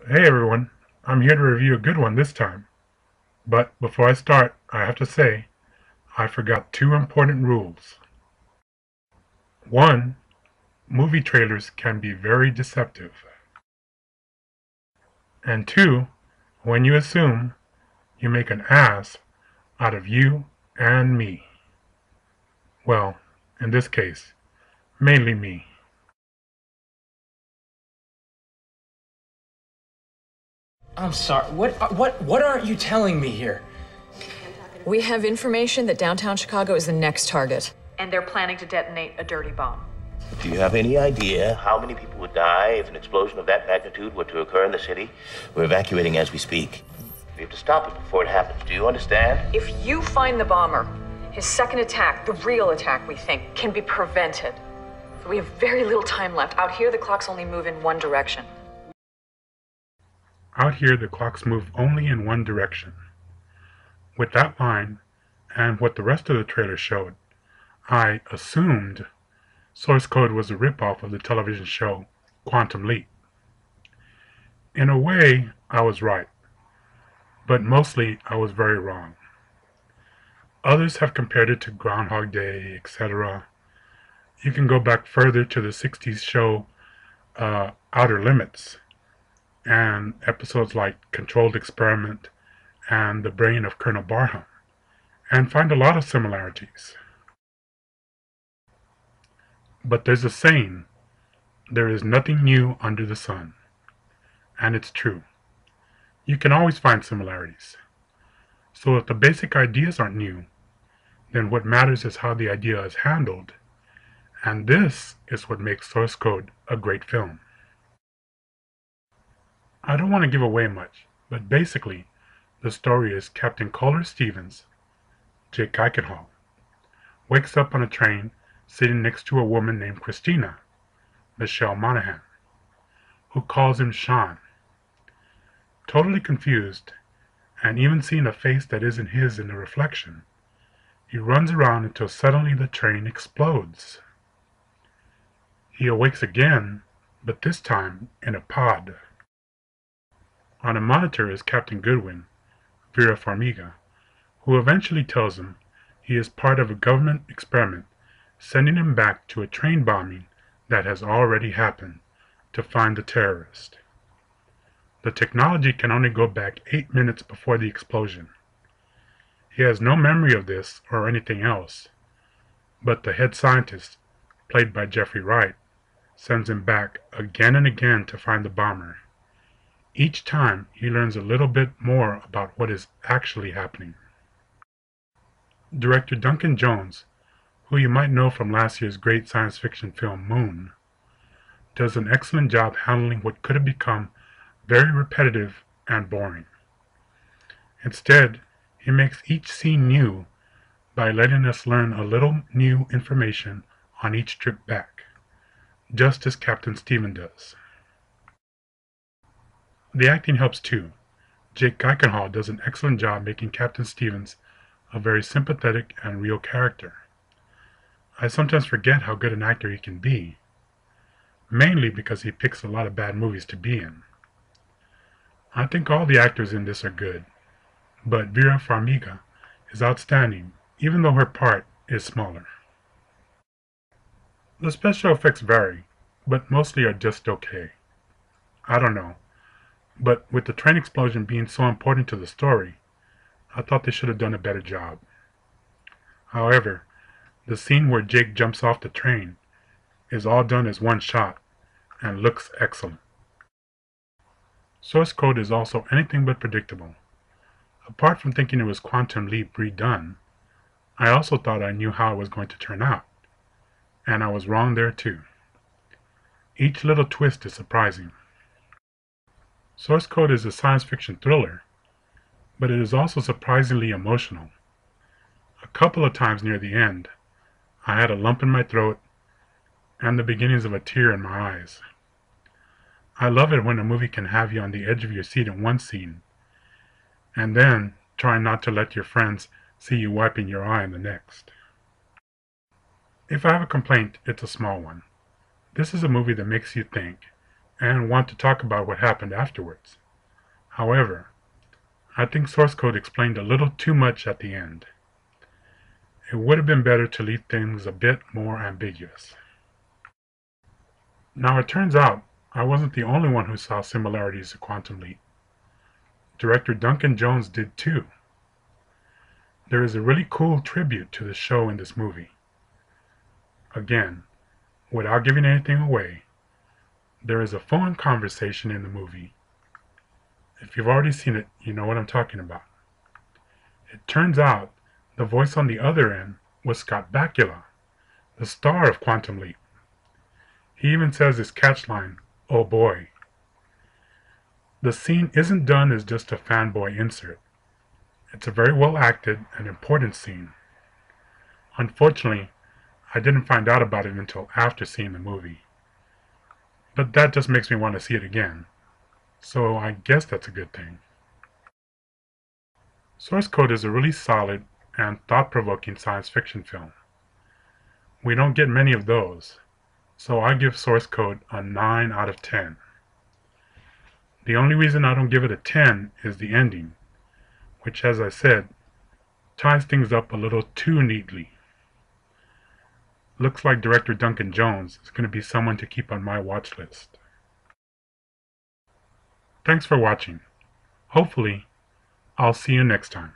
Hey everyone, I'm here to review a good one this time. But before I start, I have to say, I forgot two important rules. One, movie trailers can be very deceptive. And two, when you assume, you make an ass out of you and me. Well, in this case, mainly me. I'm sorry. What aren't you telling me here? We have information that downtown Chicago is the next target. And they're planning to detonate a dirty bomb. Do you have any idea how many people would die if an explosion of that magnitude were to occur in the city? We're evacuating as we speak. We have to stop it before it happens. Do you understand? If you find the bomber, his second attack, the real attack we think, can be prevented. We have very little time left. Out here, the clocks only move in one direction. Out here, the clocks move only in one direction. With that line, and what the rest of the trailer showed, I assumed source code was a ripoff of the television show Quantum Leap. In a way, I was right, but mostly I was very wrong. Others have compared it to Groundhog Day, etc. You can go back further to the 60s show Outer Limits, and episodes like Controlled Experiment and The Brain of Colonel Barham, and find a lot of similarities. But there's a saying, there is nothing new under the sun. And it's true. You can always find similarities. So if the basic ideas aren't new, then what matters is how the idea is handled. And this is what makes source code a great film. I don't want to give away much, but basically, the story is Captain Kohler Stevens, Jake Gyllenhaal, wakes up on a train sitting next to a woman named Christina, Michelle Monaghan, who calls him Sean. Totally confused, and even seeing a face that isn't his in the reflection, he runs around until suddenly the train explodes. He awakes again, but this time in a pod. On a monitor is Captain Goodwin, Vera Farmiga, who eventually tells him he is part of a government experiment sending him back to a train bombing that has already happened to find the terrorist. The technology can only go back 8 minutes before the explosion. He has no memory of this or anything else, but the head scientist, played by Jeffrey Wright, sends him back again and again to find the bomber. Each time he learns a little bit more about what is actually happening. Director Duncan Jones, who you might know from last year's great science fiction film Moon, does an excellent job handling what could have become very repetitive and boring. Instead, he makes each scene new by letting us learn a little new information on each trip back, just as Captain Steven does. The acting helps too. Jake Gyllenhaal does an excellent job making Captain Stevens a very sympathetic and real character. I sometimes forget how good an actor he can be, mainly because he picks a lot of bad movies to be in. I think all the actors in this are good, but Vera Farmiga is outstanding, even though her part is smaller. The special effects vary, but mostly are just okay. I don't know, but with the train explosion being so important to the story, I thought they should have done a better job. However, the scene where Jake jumps off the train is all done as one shot and looks excellent. Source code is also anything but predictable. Apart from thinking it was Quantum Leap redone, I also thought I knew how it was going to turn out, and I was wrong there too. Each little twist is surprising. Source code is a science fiction thriller, but it is also surprisingly emotional. A couple of times near the end, I had a lump in my throat and the beginnings of a tear in my eyes. I love it when a movie can have you on the edge of your seat in one scene, and then try not to let your friends see you wiping your eye in the next. If I have a complaint, it's a small one. This is a movie that makes you think, and want to talk about what happened afterwards. However, I think source code explained a little too much at the end. It would have been better to leave things a bit more ambiguous. Now it turns out I wasn't the only one who saw similarities to Quantum Leap. Director Duncan Jones did too. There is a really cool tribute to the show in this movie. Again, without giving anything away, there is a phone conversation in the movie. If you've already seen it, you know what I'm talking about. It turns out the voice on the other end was Scott Bakula, the star of Quantum Leap. He even says his catchline, "Oh boy." The scene isn't done as just a fanboy insert. It's a very well acted and important scene. Unfortunately, I didn't find out about it until after seeing the movie. But that just makes me want to see it again. So I guess that's a good thing. Source Code is a really solid and thought-provoking science fiction film. We don't get many of those, so I give Source Code a 9 out of 10. The only reason I don't give it a 10 is the ending, which, as I said, ties things up a little too neatly. Looks like director Duncan Jones is going to be someone to keep on my watch list. Thanks for watching. Hopefully, I'll see you next time.